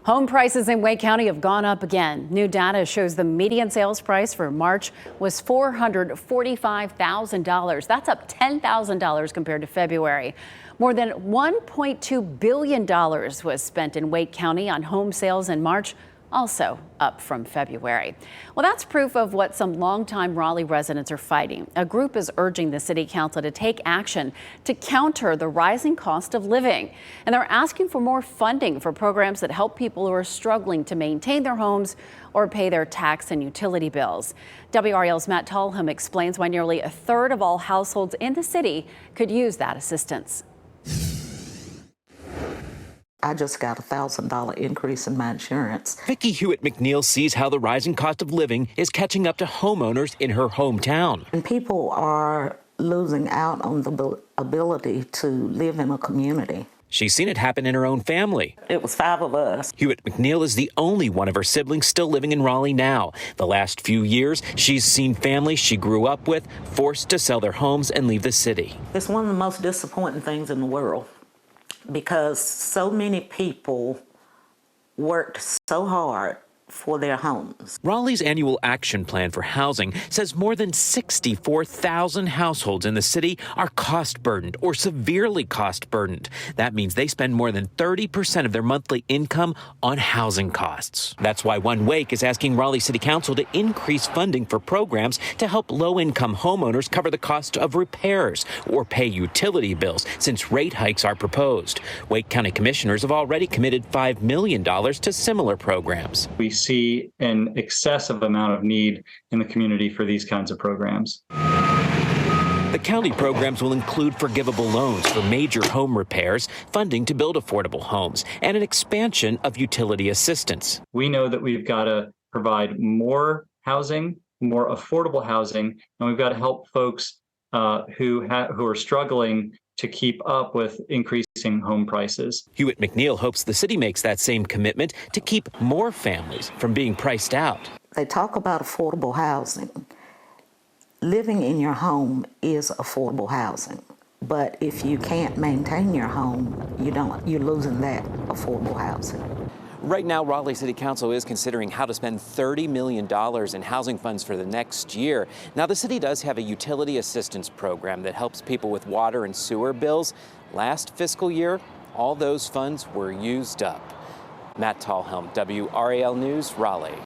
Home prices in Wake County have gone up again. New data shows the median sales price for March was $445,000. That's up $10,000 compared to February. More than $1.2 billion was spent in Wake County on home sales in March, also up from February. Well, that's proof of what some longtime Raleigh residents are fighting. A group is urging the city council to take action to counter the rising cost of living. And they're asking for more funding for programs that help people who are struggling to maintain their homes or pay their tax and utility bills. WRAL's Matt Tallham explains why nearly a third of all households in the city could use that assistance. I just got a $1,000 increase in my insurance. Vicki Hewitt McNeil sees how the rising cost of living is catching up to homeowners in her hometown. And people are losing out on the ability to live in a community. She's seen it happen in her own family. It was 5 of us. Hewitt McNeil is the only one of her siblings still living in Raleigh now. The last few years, she's seen families she grew up with forced to sell their homes and leave the city. It's one of the most disappointing things in the world, because so many people worked so hard for their homes. Raleigh's annual action plan for housing says more than 64,000 households in the city are cost burdened or severely cost burdened. That means they spend more than 30% of their monthly income on housing costs. That's why One Wake is asking Raleigh City Council to increase funding for programs to help low-income homeowners cover the cost of repairs or pay utility bills, since rate hikes are proposed. Wake County commissioners have already committed $5 million to similar programs. We see an excessive amount of need in the community for these kinds of programs. The county programs will include forgivable loans for major home repairs, funding to build affordable homes, and an expansion of utility assistance. We know that we've got to provide more housing, more affordable housing, and we've got to help folks who are struggling to keep up with increasing home prices. Hewitt McNeil hopes the city makes that same commitment to keep more families from being priced out. They talk about affordable housing. Living in your home is affordable housing. But if you can't maintain your home, you're losing that affordable housing. Right now, Raleigh City Council is considering how to spend $30 million in housing funds for the next year. Now, the city does have a utility assistance program that helps people with water and sewer bills. Last fiscal year, all those funds were used up. Matt Tallhelm, WRAL News, Raleigh.